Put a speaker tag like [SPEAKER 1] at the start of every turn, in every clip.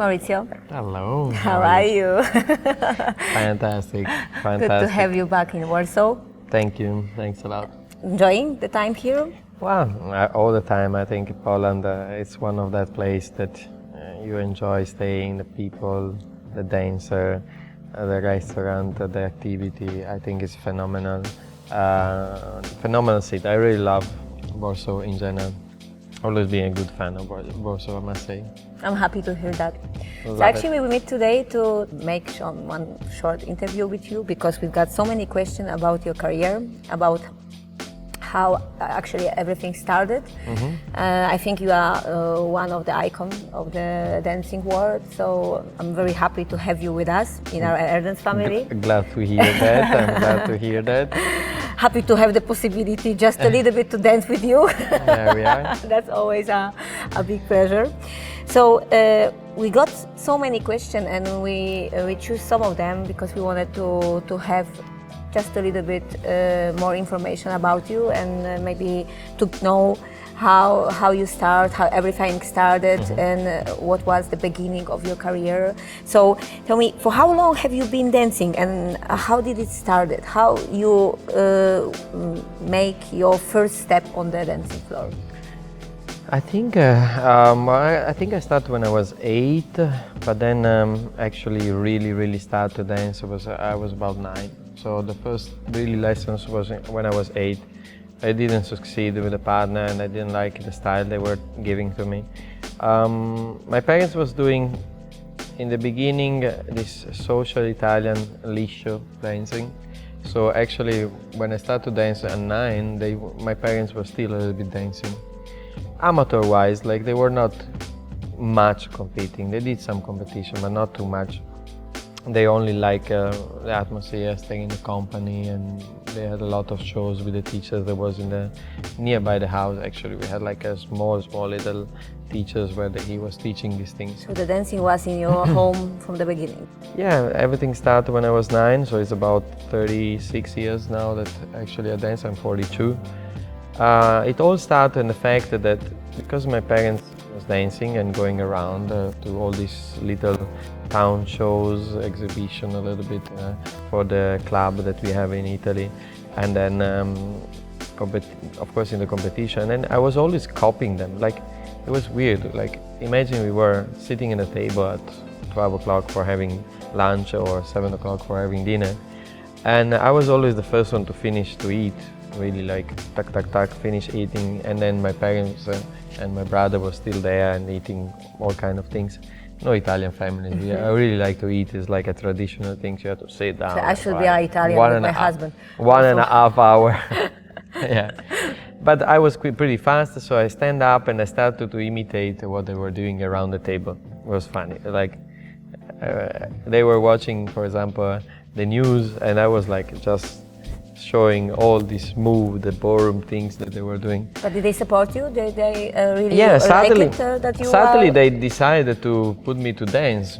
[SPEAKER 1] Maurizio.
[SPEAKER 2] Hello.
[SPEAKER 1] How are you?
[SPEAKER 2] Fantastic.
[SPEAKER 1] Good to have you back in Warsaw.
[SPEAKER 2] Thank you. Thanks a lot.
[SPEAKER 1] Enjoying the time here?
[SPEAKER 2] Well, all the time. I think Poland it's one of that place that you enjoy staying, the people, the dancer, the restaurant, the activity. I think it's phenomenal. Phenomenal city. I really love Warsaw in general. Always been a good fan of Warsaw, I must say.
[SPEAKER 1] I'm happy to hear that. So actually we meet today to make one short interview with you because we've got so many questions about your career, about how actually everything started. I think you are one of the icons of the dancing world, so I'm very happy to have you with us in our AirDance family.
[SPEAKER 2] Glad to hear that. I'm glad to hear that.
[SPEAKER 1] Happy to have the possibility just a little bit to dance with you.
[SPEAKER 2] There we are.
[SPEAKER 1] That's always a big pleasure. So we got so many questions and we choose some of them because we wanted to have just a little bit more information about you and maybe to know how you start, how everything started, and what was the beginning of your career. So tell me, for how long have you been dancing and how did it started? How you make your first step on the dancing floor?
[SPEAKER 2] I think I started when I was 8, but then actually really started to dance. I was about 9. So the first really lessons was when I was 8. I didn't succeed with a partner and I didn't like the style they were giving to me. My parents was doing in the beginning this social Italian liscio dancing. So actually when I started to dance at 9, my parents were still a little bit dancing. Amateur-wise, like they were not much competing. They did some competition, but not too much. They only like the atmosphere, staying in the company, and they had a lot of shows with the teachers that was nearby the house. Actually, we had like a small little teachers where he was teaching these things.
[SPEAKER 1] So the dancing was in your home from the beginning?
[SPEAKER 2] Yeah, everything started when I was 9, so it's about 36 years now that actually I dance. I'm 42. It all started in the fact that because my parents was dancing and going around to all these little town shows, exhibition a little bit for the club that we have in Italy, and then of course in the competition, and I was always copying them. Like it was weird. Like imagine we were sitting at a table at 12 o'clock for having lunch or 7 o'clock for having dinner, and I was always the first one to finish to eat. Really like tuck, finish eating, and then my parents and my brother were still there and eating all kind of things. No Italian families. I really like to eat. It's like a traditional thing. You have to sit down.
[SPEAKER 1] So I should be Italian with my husband.
[SPEAKER 2] 1.5 hours. Yeah. But I was pretty fast, so I stand up and I started to imitate what they were doing around the table. It was funny. Like they were watching, for example, the news, and I was like just showing all these the ballroom things that they were doing.
[SPEAKER 1] But did they support you? Did they really
[SPEAKER 2] sadly,
[SPEAKER 1] like it that you
[SPEAKER 2] sadly they decided to put me to dance.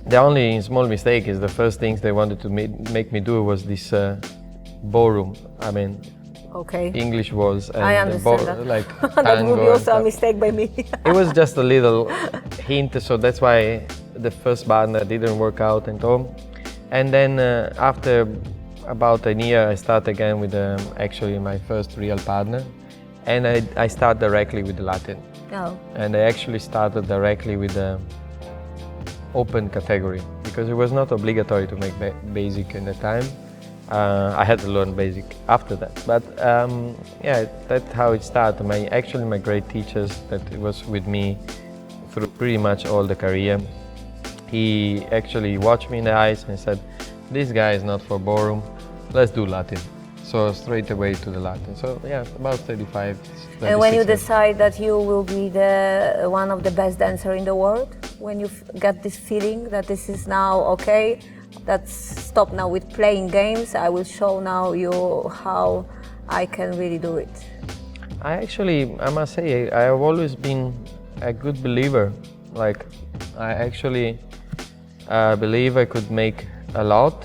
[SPEAKER 2] The only small mistake is the first things they wanted to make me do was this ballroom. I mean, English waltz and
[SPEAKER 1] I understand that.
[SPEAKER 2] Like
[SPEAKER 1] that would be also a mistake by me.
[SPEAKER 2] It was just a little hint, so that's why the first partner didn't work out and all. And then after about a year, I started again with actually my first real partner, and I started directly with the Latin.
[SPEAKER 1] Oh.
[SPEAKER 2] And I actually started directly with the open category because it was not obligatory to make basic in the time. I had to learn basic after that, but yeah, that's how it started. My great teachers that was with me through pretty much all the career. He actually watched me in the eyes and said, "This guy is not for ballroom. Let's do Latin." So straight away to the Latin. So yeah, about 35.
[SPEAKER 1] And when you decide that you will be one of the best dancers in the world, when you get this feeling that this is now okay, let's stop now with playing games, I will show now you how I can really do it.
[SPEAKER 2] I must say, I have always been a good believer. Like, I actually believe I could make a lot,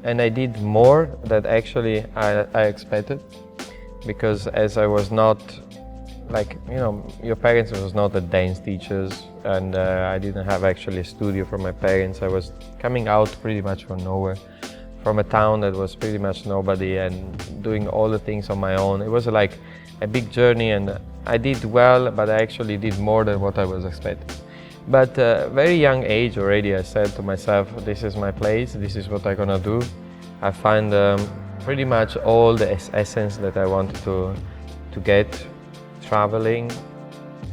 [SPEAKER 2] and I did more than actually I expected, because as I was not like, you know, your parents was not the dance teachers, and I didn't have actually a studio for my parents. I was coming out pretty much from nowhere, from a town that was pretty much nobody, and doing all the things on my own. It was like a big journey, and I did well, but I actually did more than what I was expecting. But very young age already, I said to myself, this is my place, this is what I'm gonna do. I find pretty much all the essence that I wanted to get, traveling,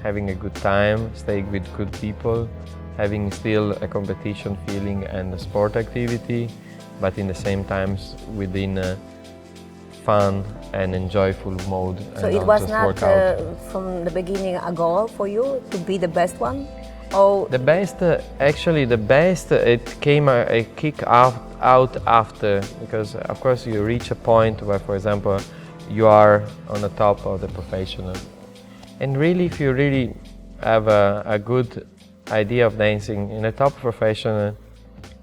[SPEAKER 2] having a good time, staying with good people, having still a competition feeling and a sport activity, but in the same times within a fun and enjoyful mode.
[SPEAKER 1] So it was not from the beginning a goal for you to be the best one? Oh,
[SPEAKER 2] the best, actually the best, it came a kick out after, because of course you reach a point where, for example, you are on the top of the professional. And really, if you really have a good idea of dancing in a top professional,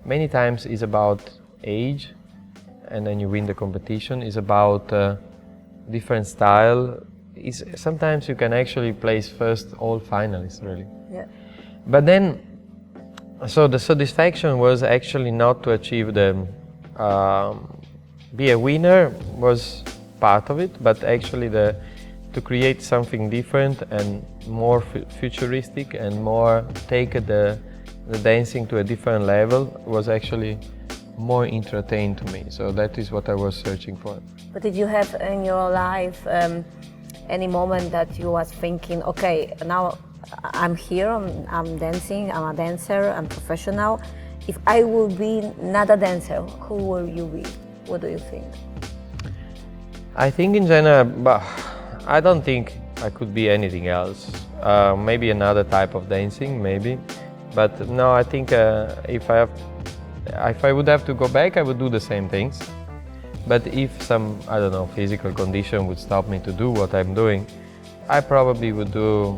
[SPEAKER 2] many times it's about age, and then you win the competition. It's about different style. Sometimes you can actually place first all finalists, really.
[SPEAKER 1] yeah.
[SPEAKER 2] But then, so the satisfaction was actually not to achieve the, be a winner was part of it, but actually to create something different and more futuristic and more take the dancing to a different level was actually more entertaining to me. So that is what I was searching for.
[SPEAKER 1] But did you have in your life any moment that you was thinking, okay, now I'm here, I'm dancing, I'm a dancer, I'm professional. If I will be not a dancer, who will you be? What do you think?
[SPEAKER 2] I think in general, but I don't think I could be anything else. Maybe another type of dancing, maybe. But no, I think if I would have to go back, I would do the same things. But if some, I don't know, physical condition would stop me to do what I'm doing, I probably would do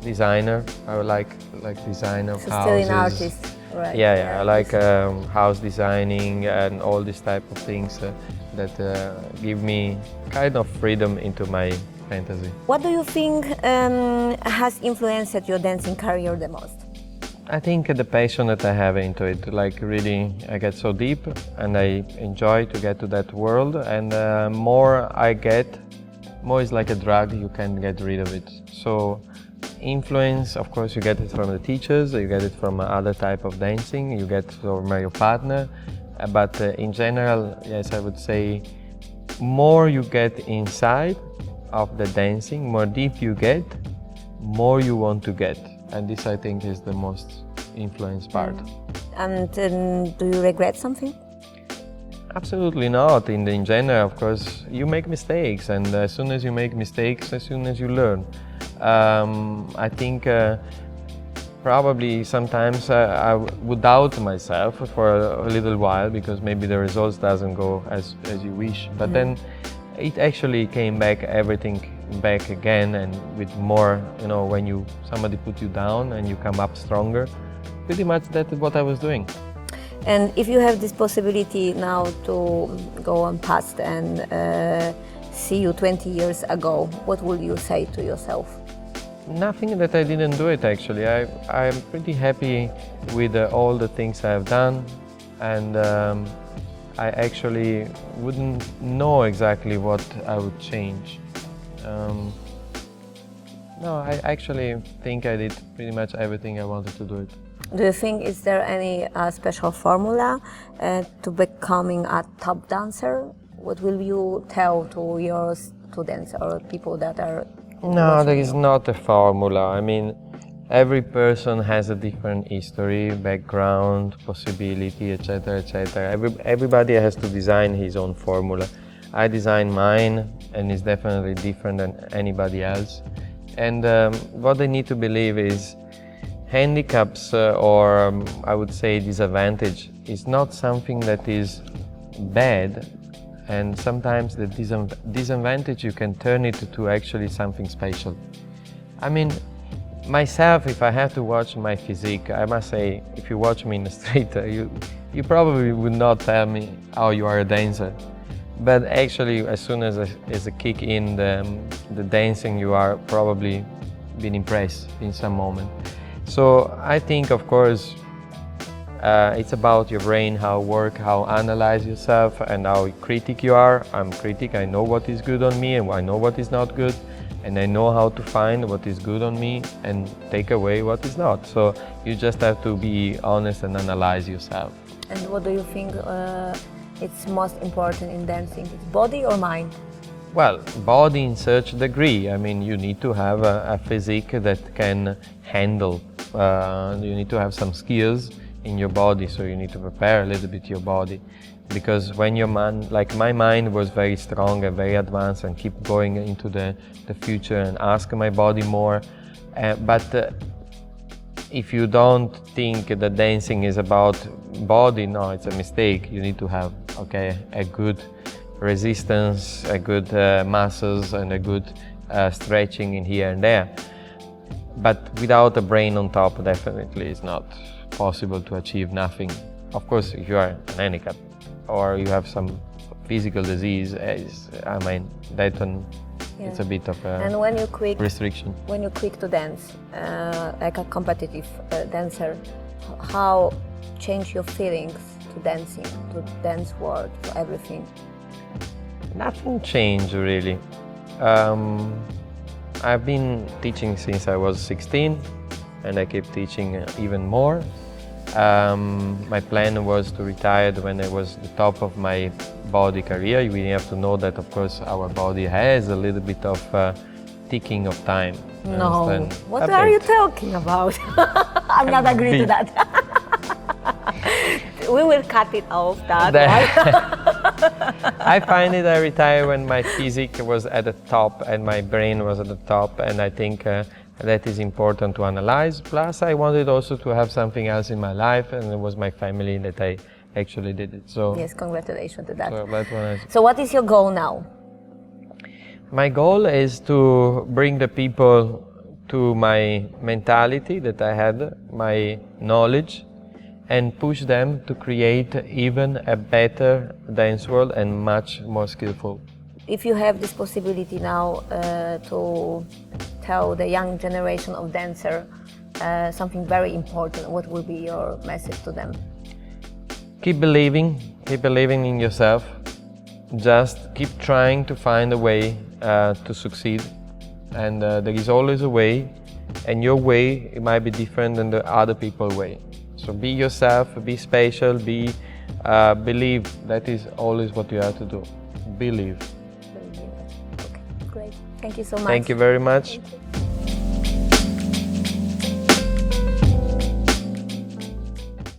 [SPEAKER 2] designer. I would like design of
[SPEAKER 1] So
[SPEAKER 2] houses.
[SPEAKER 1] still an artist, right?
[SPEAKER 2] Yeah. I like house designing and all these type of things that give me kind of freedom into my fantasy.
[SPEAKER 1] What do you think has influenced your dancing career the most?
[SPEAKER 2] I think the passion that I have into it, like really, I get so deep and I enjoy to get to that world, and more I get, more is like a drug, you can't get rid of it. So influence, of course, you get it from the teachers, you get it from other type of dancing, you get it from your partner, but in general, yes, I would say more you get inside of the dancing, more deep you get, more you want to get. And this, I think, is the most influence part.
[SPEAKER 1] And do you regret something?
[SPEAKER 2] Absolutely not. In general, of course, you make mistakes, and as soon as you make mistakes, as soon as you learn. I think probably sometimes I would doubt myself for a little while because maybe the results doesn't go as you wish. But then it actually came back, everything back again, and with more, you know, when somebody put you down and you come up stronger. Pretty much that's what I was doing.
[SPEAKER 1] And if you have this possibility now to go on past and see you 20 years ago, what would you say to yourself?
[SPEAKER 2] Nothing that I didn't do it, actually. I'm pretty happy with all the things I've done, and I actually wouldn't know exactly what I would change. No, I actually think I did pretty much everything I wanted to do it.
[SPEAKER 1] Do you think is there any special formula to becoming a top dancer? What will you tell to your students or people that are
[SPEAKER 2] No, there is not a formula. I mean, every person has a different history, background, possibility, etc., etc. Everybody has to design his own formula. I design mine, and it's definitely different than anybody else. And what they need to believe is handicaps or I would say disadvantage is not something that is bad, and sometimes the disadvantage you can turn it to actually something special. I mean, myself, if I have to watch my physique, I must say, if you watch me in the street, you probably would not tell me, oh, you are a dancer. But actually, as soon as a kick in the dancing, you are probably been impressed in some moment. So I think, of course, it's about your brain, how work, how analyze yourself, and how critic you are. I'm critic. I know what is good on me, and I know what is not good, and I know how to find what is good on me and take away what is not. So you just have to be honest and analyze yourself.
[SPEAKER 1] And what do you think it's most important in dancing? It's body or mind?
[SPEAKER 2] Well, body in such degree. I mean, you need to have a physique that can handle. You need to have some skills in your body, so you need to prepare a little bit your body. Because when your mind, like my mind was very strong and very advanced and keep going into the future and ask my body more. But if you don't think that dancing is about body, no, it's a mistake. You need to have, okay, a good resistance, a good muscles and a good stretching in here and there. But without a brain on top, definitely it's not possible to achieve nothing. Of course, if you are handicapped or you have some physical disease, I mean, that one,
[SPEAKER 1] Yeah.
[SPEAKER 2] it's a bit of a
[SPEAKER 1] And when you quit,
[SPEAKER 2] restriction.
[SPEAKER 1] when you quit to dance, like a competitive dancer, how change your feelings to dancing, to dance world, to everything?
[SPEAKER 2] Nothing changed really. I've been teaching since I was 16 and I keep teaching even more. My plan was to retire when I was the top of my body career. We have to know that, of course, our body has a little bit of ticking of time.
[SPEAKER 1] No,
[SPEAKER 2] Understand?
[SPEAKER 1] what
[SPEAKER 2] A
[SPEAKER 1] are you
[SPEAKER 2] bit.
[SPEAKER 1] talking about? I'm not agree to
[SPEAKER 2] bit.
[SPEAKER 1] that. We will cut it off, that,
[SPEAKER 2] That-
[SPEAKER 1] right?
[SPEAKER 2] I find it I retire when my physique was at the top and my brain was at the top, and I think that is important to analyze. Plus, I wanted also to have something else in my life, and it was my family that I actually did it. So,
[SPEAKER 1] Yes, congratulations to that.
[SPEAKER 2] so that one is.
[SPEAKER 1] So what is your goal now?
[SPEAKER 2] My goal is to bring the people to my mentality that I had, my knowledge, and push them to create even a better dance world and much more skillful.
[SPEAKER 1] If you have this possibility now to tell the young generation of dancer something very important, what will be your message to them?
[SPEAKER 2] Keep believing in yourself. Just keep trying to find a way to succeed. And there is always a way, and your way, it might be different than the other people's way. So be yourself, be special, believe. That is always what you have to do. Believe.
[SPEAKER 1] Okay, great. Thank you so much.
[SPEAKER 2] Thank you very much.
[SPEAKER 1] Thank you.